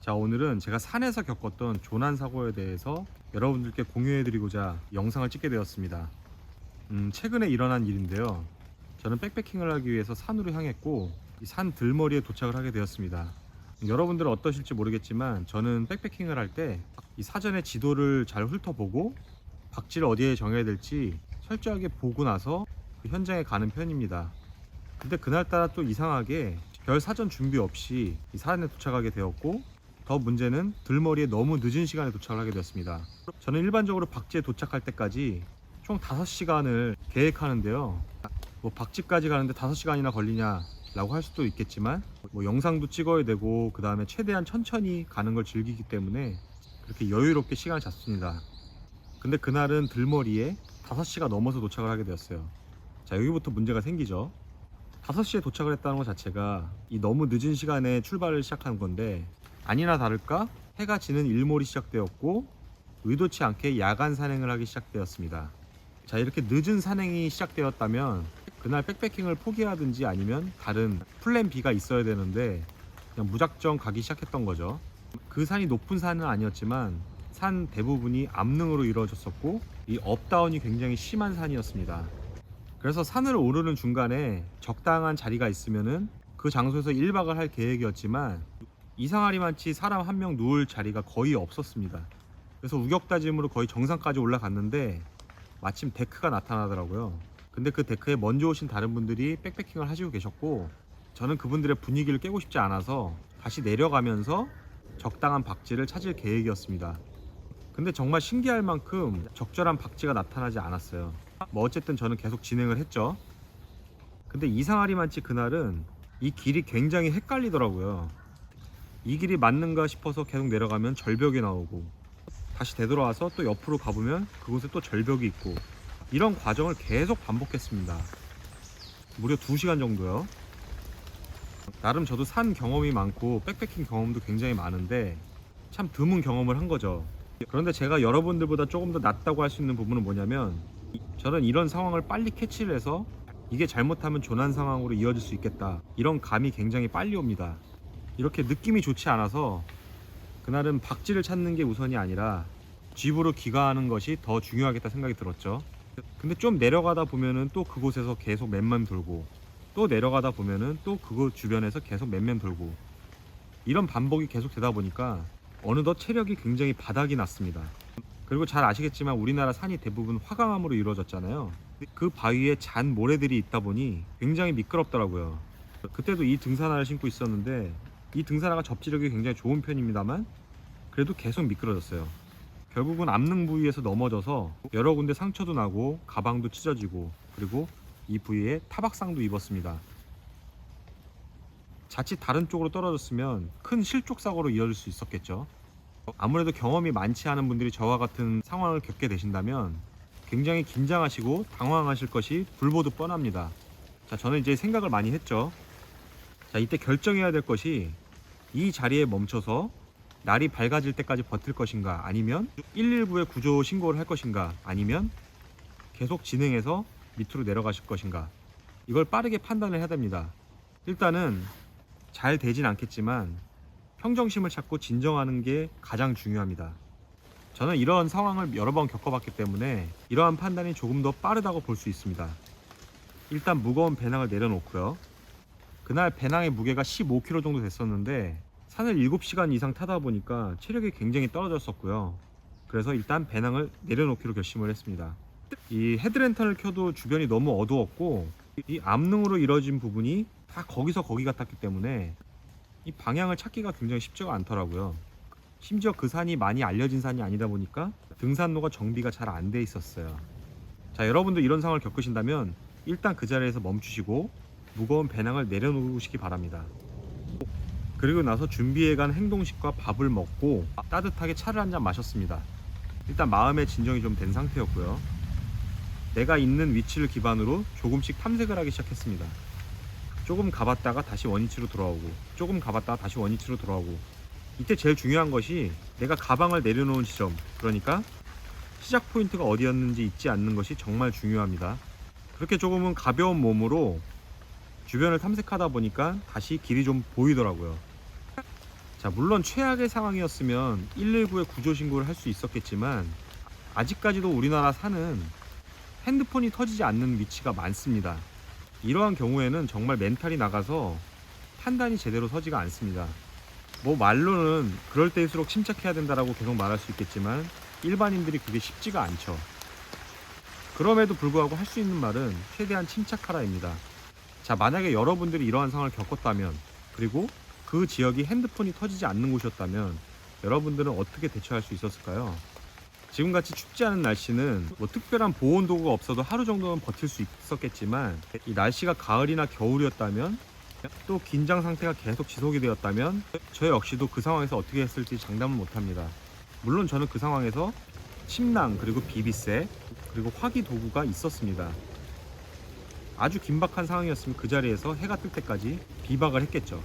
자, 오늘은 제가 산에서 겪었던 조난 사고에 대해서 여러분들께 공유해드리고자 영상을 찍게 되었습니다. 최근에 일어난 일인데요. 저는 백패킹을 하기 위해서 산으로 향했고 이 산 들머리에 도착을 하게 되었습니다. 여러분들은 어떠실지 모르겠지만 저는 백패킹을 할 때 이 사전에 지도를 잘 훑어보고 박지를 어디에 정해야 될지 철저하게 보고 나서 그 현장에 가는 편입니다. 근데 그날따라 또 이상하게 별 사전 준비 없이 이 산에 도착하게 되었고, 더 문제는 들머리에 너무 늦은 시간에 도착을 하게 되었습니다. 저는 일반적으로 박지에 도착할 때까지 총 5시간을 계획하는데요. 뭐 박지까지 가는데 5시간이나 걸리냐 라고 할 수도 있겠지만, 뭐 영상도 찍어야 되고 그 다음에 최대한 천천히 가는 걸 즐기기 때문에 그렇게 여유롭게 시간을 잤습니다. 근데 그날은 들머리에 5시가 넘어서 도착을 하게 되었어요. 자, 여기부터 문제가 생기죠. 5시에 도착을 했다는 것 자체가 이 너무 늦은 시간에 출발을 시작한 건데, 아니나 다를까 해가 지는 일몰이 시작되었고 의도치 않게 야간 산행을 하기 시작되었습니다. 자, 이렇게 늦은 산행이 시작되었다면 그날 백패킹을 포기하든지 아니면 다른 플랜 B가 있어야 되는데 그냥 무작정 가기 시작했던 거죠. 그 산이 높은 산은 아니었지만 산 대부분이 암릉으로 이루어졌었고 이 업다운이 굉장히 심한 산이었습니다. 그래서 산을 오르는 중간에 적당한 자리가 있으면은 그 장소에서 1박을 할 계획이었지만 이상하리만치 사람 한 명 누울 자리가 거의 없었습니다. 그래서 우격다짐으로 거의 정상까지 올라갔는데 마침 데크가 나타나더라고요. 근데 그 데크에 먼저 오신 다른 분들이 백패킹을 하시고 계셨고, 저는 그분들의 분위기를 깨고 싶지 않아서 다시 내려가면서 적당한 박지를 찾을 계획이었습니다. 근데 정말 신기할 만큼 적절한 박지가 나타나지 않았어요. 뭐 어쨌든 저는 계속 진행을 했죠. 근데 이상하리만치 그날은 이 길이 굉장히 헷갈리더라고요. 이 길이 맞는가 싶어서 계속 내려가면 절벽이 나오고, 다시 되돌아와서 또 옆으로 가보면 그곳에 또 절벽이 있고, 이런 과정을 계속 반복했습니다. 무려 2시간 정도요. 나름 저도 산 경험이 많고 백패킹 경험도 굉장히 많은데 참 드문 경험을 한 거죠. 그런데 제가 여러분들보다 조금 더 낫다고 할 수 있는 부분은 뭐냐면, 저는 이런 상황을 빨리 캐치를 해서 이게 잘못하면 조난 상황으로 이어질 수 있겠다, 이런 감이 굉장히 빨리 옵니다. 이렇게 느낌이 좋지 않아서 그날은 박지를 찾는 게 우선이 아니라 집으로 귀가하는 것이 더 중요하겠다 생각이 들었죠. 근데 좀 내려가다 보면은 또 그곳에서 계속 맴맴 돌고, 또 내려가다 보면은 또 그곳 주변에서 계속 맴맴 돌고, 이런 반복이 계속 되다 보니까 어느덧 체력이 굉장히 바닥이 났습니다. 그리고 잘 아시겠지만 우리나라 산이 대부분 화강암으로 이루어졌잖아요. 그 바위에 잔 모래들이 있다 보니 굉장히 미끄럽더라고요. 그때도 이 등산화를 신고 있었는데 이 등산화가 접지력이 굉장히 좋은 편입니다만 그래도 계속 미끄러졌어요. 결국은 암릉 부위에서 넘어져서 여러 군데 상처도 나고 가방도 찢어지고, 그리고 이 부위에 타박상도 입었습니다. 자칫 다른 쪽으로 떨어졌으면 큰 실족 사고로 이어질 수 있었겠죠. 아무래도 경험이 많지 않은 분들이 저와 같은 상황을 겪게 되신다면 굉장히 긴장하시고 당황하실 것이 불보듯 뻔합니다. 자, 저는 이제 생각을 많이 했죠. 자, 이때 결정해야 될 것이 이 자리에 멈춰서 날이 밝아질 때까지 버틸 것인가, 아니면 119에 구조 신고를 할 것인가, 아니면 계속 진행해서 밑으로 내려가실 것인가, 이걸 빠르게 판단을 해야 됩니다. 일단은 잘 되진 않겠지만 평정심을 찾고 진정하는 게 가장 중요합니다. 저는 이런 상황을 여러 번 겪어봤기 때문에 이러한 판단이 조금 더 빠르다고 볼 수 있습니다. 일단 무거운 배낭을 내려놓고요. 그날 배낭의 무게가 15kg 정도 됐었는데 산을 7시간 이상 타다 보니까 체력이 굉장히 떨어졌었고요. 그래서 일단 배낭을 내려놓기로 결심을 했습니다. 이 헤드랜턴을 켜도 주변이 너무 어두웠고 이 암릉으로 이뤄진 부분이 다 거기서 거기 같았기 때문에 이 방향을 찾기가 굉장히 쉽지가 않더라고요. 심지어 그 산이 많이 알려진 산이 아니다 보니까 등산로가 정비가 잘 안 돼 있었어요. 자, 여러분도 이런 상황을 겪으신다면 일단 그 자리에서 멈추시고 무거운 배낭을 내려놓으시기 바랍니다. 그리고 나서 준비해간 행동식과 밥을 먹고 따뜻하게 차를 한 잔 마셨습니다. 일단 마음의 진정이 좀 된 상태였고요. 내가 있는 위치를 기반으로 조금씩 탐색을 하기 시작했습니다. 조금 가봤다가 다시 원위치로 돌아오고, 조금 가봤다가 다시 원위치로 돌아오고, 이때 제일 중요한 것이 내가 가방을 내려놓은 지점, 그러니까 시작 포인트가 어디였는지 잊지 않는 것이 정말 중요합니다. 그렇게 조금은 가벼운 몸으로 주변을 탐색하다 보니까 다시 길이 좀 보이더라고요. 자, 물론 최악의 상황이었으면 119에 구조 신고를 할 수 있었겠지만 아직까지도 우리나라 산은 핸드폰이 터지지 않는 위치가 많습니다. 이러한 경우에는 정말 멘탈이 나가서 판단이 제대로 서지가 않습니다. 뭐 말로는 그럴 때일수록 침착해야 된다라고 계속 말할 수 있겠지만 일반인들이 그게 쉽지가 않죠. 그럼에도 불구하고 할 수 있는 말은 최대한 침착하라입니다. 자, 만약에 여러분들이 이러한 상황을 겪었다면, 그리고 그 지역이 핸드폰이 터지지 않는 곳이었다면 여러분들은 어떻게 대처할 수 있었을까요? 지금같이 춥지 않은 날씨는 뭐 특별한 보온 도구가 없어도 하루 정도는 버틸 수 있었겠지만, 이 날씨가 가을이나 겨울이었다면, 또 긴장 상태가 계속 지속이 되었다면 저 역시도 그 상황에서 어떻게 했을지 장담은 못합니다. 물론 저는 그 상황에서 침낭, 그리고 비비세, 그리고 화기 도구가 있었습니다. 아주 긴박한 상황이었으면 그 자리에서 해가 뜰 때까지 비박을 했겠죠.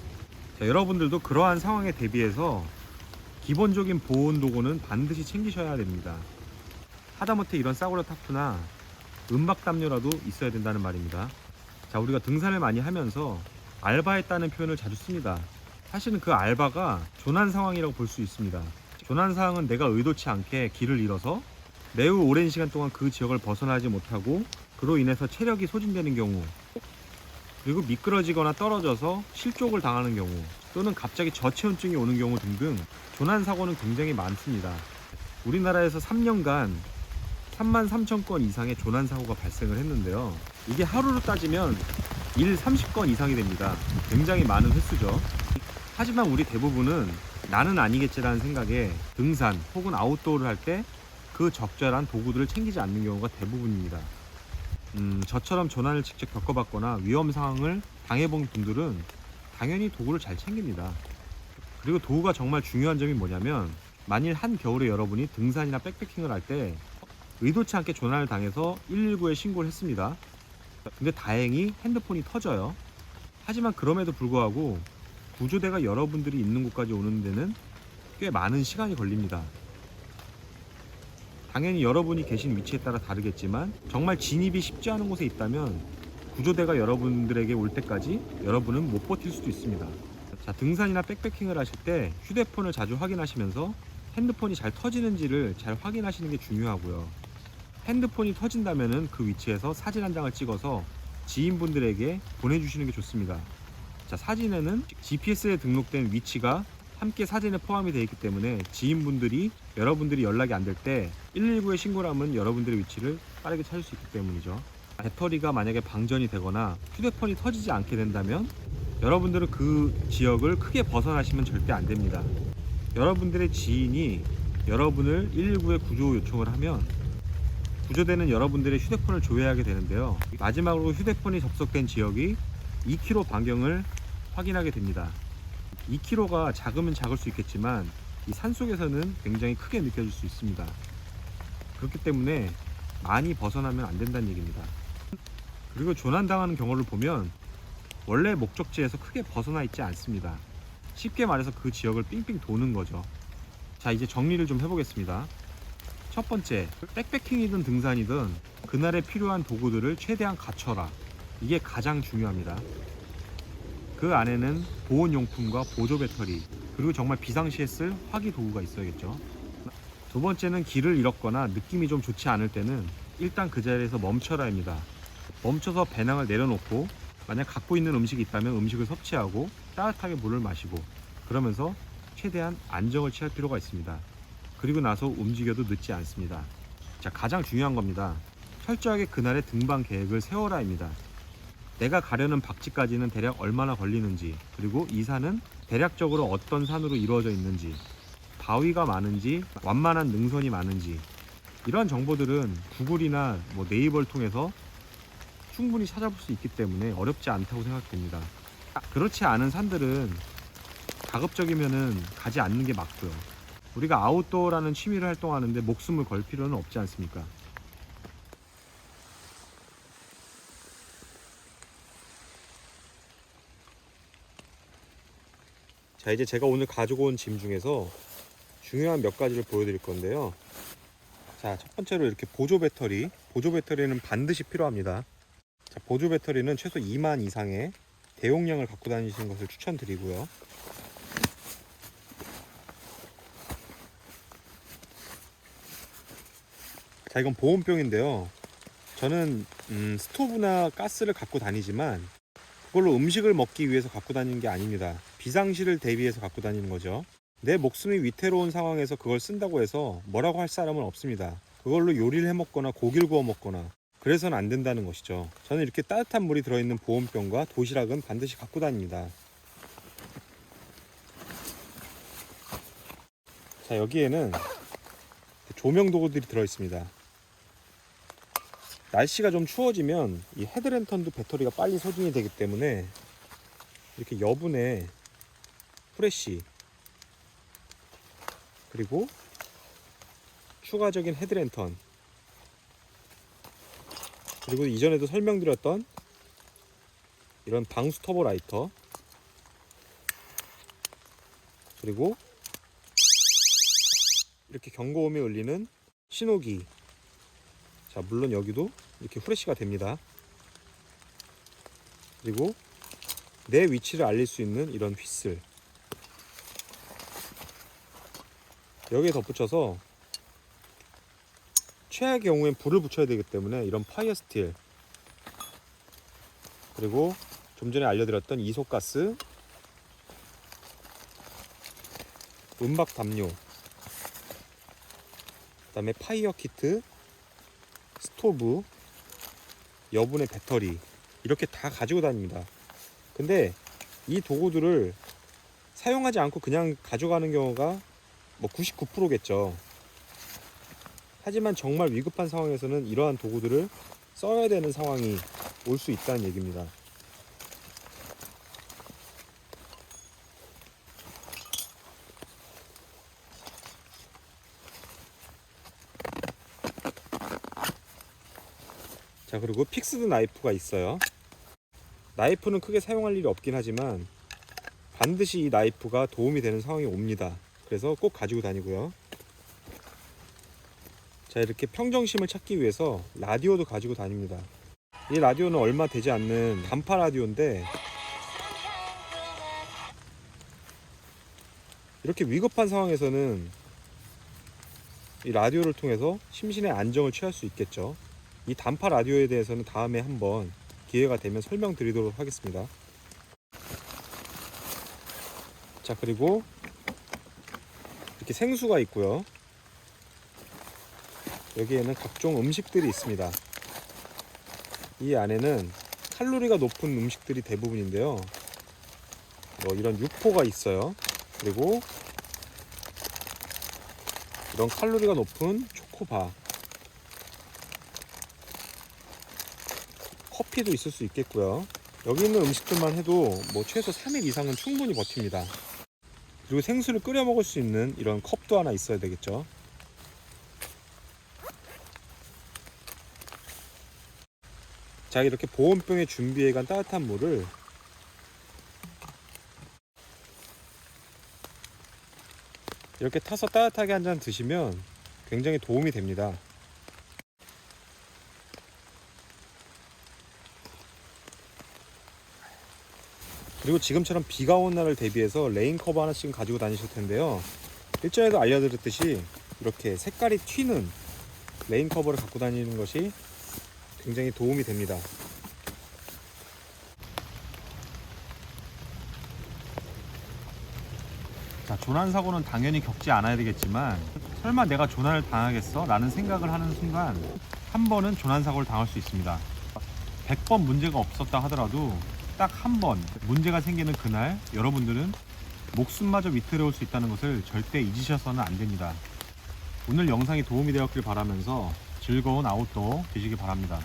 자, 여러분들도 그러한 상황에 대비해서 기본적인 보온 도구는 반드시 챙기셔야 됩니다. 하다못해 이런 싸구려 타프나 은박 담요라도 있어야 된다는 말입니다. 자, 우리가 등산을 많이 하면서 알바했다는 표현을 자주 씁니다. 사실은 그 알바가 조난 상황이라고 볼 수 있습니다. 조난 상황은 내가 의도치 않게 길을 잃어서 매우 오랜 시간 동안 그 지역을 벗어나지 못하고 그로 인해서 체력이 소진되는 경우, 그리고 미끄러지거나 떨어져서 실족을 당하는 경우, 또는 갑자기 저체온증이 오는 경우 등등 조난 사고는 굉장히 많습니다. 우리나라에서 3년간 33,000건 이상의 조난 사고가 발생을 했는데요. 이게 하루로 따지면 일 30건 이상이 됩니다. 굉장히 많은 횟수죠. 하지만 우리 대부분은 나는 아니겠지라는 생각에 등산 혹은 아웃도어를 할 때 그 적절한 도구들을 챙기지 않는 경우가 대부분입니다. 저처럼 조난을 직접 겪어봤거나 위험 상황을 당해본 분들은 당연히 도구를 잘 챙깁니다. 그리고 도구가 정말 중요한 점이 뭐냐면, 만일 한겨울에 여러분이 등산이나 백패킹을 할 때 의도치 않게 조난을 당해서 119에 신고를 했습니다. 근데 다행히 핸드폰이 터져요. 하지만 그럼에도 불구하고 구조대가 여러분들이 있는 곳까지 오는 데는 꽤 많은 시간이 걸립니다. 당연히 여러분이 계신 위치에 따라 다르겠지만 정말 진입이 쉽지 않은 곳에 있다면 구조대가 여러분들에게 올 때까지 여러분은 못 버틸 수도 있습니다. 자, 등산이나 백패킹을 하실 때 휴대폰을 자주 확인하시면서 핸드폰이 잘 터지는지를 잘 확인하시는 게 중요하고요. 핸드폰이 터진다면은 그 위치에서 사진 한 장을 찍어서 지인분들에게 보내주시는 게 좋습니다. 자, 사진에는 GPS에 등록된 위치가 함께 사진에 포함이 되어 있기 때문에 지인분들이 여러분들이 연락이 안 될 때 119에 신고를 하면 여러분들의 위치를 빠르게 찾을 수 있기 때문이죠. 배터리가 만약에 방전이 되거나 휴대폰이 터지지 않게 된다면 여러분들은 그 지역을 크게 벗어나시면 절대 안 됩니다. 여러분들의 지인이 여러분을 119에 구조 요청을 하면 구조대는 여러분들의 휴대폰을 조회하게 되는데요. 마지막으로 휴대폰이 접속된 지역이 2km 반경을 확인하게 됩니다. 2km가 작으면 작을 수 있겠지만 이 산속에서는 굉장히 크게 느껴질 수 있습니다. 그렇기 때문에 많이 벗어나면 안 된다는 얘기입니다. 그리고 조난당하는 경우를 보면 원래 목적지에서 크게 벗어나 있지 않습니다. 쉽게 말해서 그 지역을 삥삥 도는 거죠. 자, 이제 정리를 좀 해보겠습니다. 첫 번째, 백패킹이든 등산이든 그날에 필요한 도구들을 최대한 갖춰라. 이게 가장 중요합니다. 그 안에는 보온용품과 보조 배터리, 그리고 정말 비상시에 쓸 화기 도구가 있어야겠죠. 두 번째는 길을 잃었거나 느낌이 좀 좋지 않을 때는 일단 그 자리에서 멈춰라입니다. 멈춰서 배낭을 내려놓고 만약 갖고 있는 음식이 있다면 음식을 섭취하고 따뜻하게 물을 마시고, 그러면서 최대한 안정을 취할 필요가 있습니다. 그리고 나서 움직여도 늦지 않습니다. 자, 가장 중요한 겁니다. 철저하게 그날의 등반 계획을 세워라입니다. 내가 가려는 박지까지는 대략 얼마나 걸리는지, 그리고 이 산은 대략적으로 어떤 산으로 이루어져 있는지, 바위가 많은지 완만한 능선이 많은지, 이런 정보들은 구글이나 네이버를 통해서 충분히 찾아볼 수 있기 때문에 어렵지 않다고 생각됩니다. 그렇지 않은 산들은 가급적이면은 가지 않는 게 맞고요. 우리가 아웃도어라는 취미를 활동하는데 목숨을 걸 필요는 없지 않습니까? 자, 이제 제가 오늘 가지고 온 짐 중에서 중요한 몇 가지를 보여드릴 건데요. 자, 첫 번째로 이렇게 보조 배터리. 보조 배터리는 반드시 필요합니다. 자, 보조 배터리는 최소 2만 이상의 대용량을 갖고 다니시는 것을 추천드리고요. 자, 이건 보온병인데요. 저는 스토브나 가스를 갖고 다니지만 그걸로 음식을 먹기 위해서 갖고 다니는 게 아닙니다. 비상시를 대비해서 갖고 다니는 거죠. 내 목숨이 위태로운 상황에서 그걸 쓴다고 해서 뭐라고 할 사람은 없습니다. 그걸로 요리를 해 먹거나 고기를 구워 먹거나 그래서는 안 된다는 것이죠. 저는 이렇게 따뜻한 물이 들어있는 보온병과 도시락은 반드시 갖고 다닙니다. 자, 여기에는 조명 도구들이 들어있습니다. 날씨가 좀 추워지면 이 헤드랜턴도 배터리가 빨리 소진이 되기 때문에 이렇게 여분의 후레쉬, 그리고 추가적인 헤드랜턴, 그리고 이전에도 설명드렸던 이런 방수 터보 라이터, 그리고 이렇게 경고음이 울리는 신호기. 자, 물론 여기도 이렇게 후레쉬가 됩니다. 그리고 내 위치를 알릴 수 있는 이런 휘슬. 여기에 덧붙여서 최악의 경우엔 불을 붙여야 되기 때문에 이런 파이어 스틸, 그리고 좀 전에 알려드렸던 이소가스, 은박 담요, 그 다음에 파이어 키트, 스토브, 여분의 배터리, 이렇게 다 가지고 다닙니다. 근데 이 도구들을 사용하지 않고 그냥 가져가는 경우가 뭐 99%겠죠. 하지만 정말 위급한 상황에서는 이러한 도구들을 써야 되는 상황이 올 수 있다는 얘기입니다. 자, 그리고 픽스드 나이프가 있어요. 나이프는 크게 사용할 일이 없긴 하지만 반드시 이 나이프가 도움이 되는 상황이 옵니다. 그래서 꼭 가지고 다니고요. 자, 이렇게 평정심을 찾기 위해서 라디오도 가지고 다닙니다. 이 라디오는 얼마 되지 않는 단파 라디오인데 이렇게 위급한 상황에서는 이 라디오를 통해서 심신의 안정을 취할 수 있겠죠. 이 단파 라디오에 대해서는 다음에 한번 기회가 되면 설명드리도록 하겠습니다. 자, 그리고 이렇게 생수가 있고요. 여기에는 각종 음식들이 있습니다. 이 안에는 칼로리가 높은 음식들이 대부분인데요. 뭐 이런 육포가 있어요. 그리고 이런 칼로리가 높은 초코바, 커피도 있을 수 있겠고요. 여기 있는 음식들만 해도 뭐 최소 3일 이상은 충분히 버팁니다. 그리고 생수를 끓여 먹을 수 있는 이런 컵도 하나 있어야 되겠죠. 자, 이렇게 보온병에 준비해간 따뜻한 물을 이렇게 타서 따뜻하게 한 잔 드시면 굉장히 도움이 됩니다. 그리고 지금처럼 비가 온 날을 대비해서 레인 커버 하나씩 가지고 다니실 텐데요. 일전에도 알려드렸듯이 이렇게 색깔이 튀는 레인 커버를 갖고 다니는 것이 굉장히 도움이 됩니다. 자, 조난사고는 당연히 겪지 않아야 되겠지만 설마 내가 조난을 당하겠어? 라는 생각을 하는 순간 한 번은 조난사고를 당할 수 있습니다. 100번 문제가 없었다 하더라도 딱 한 번 문제가 생기는 그날 여러분들은 목숨마저 위태로울 수 있다는 것을 절대 잊으셔서는 안 됩니다. 오늘 영상이 도움이 되었길 바라면서 즐거운 아웃도어 되시길 바랍니다.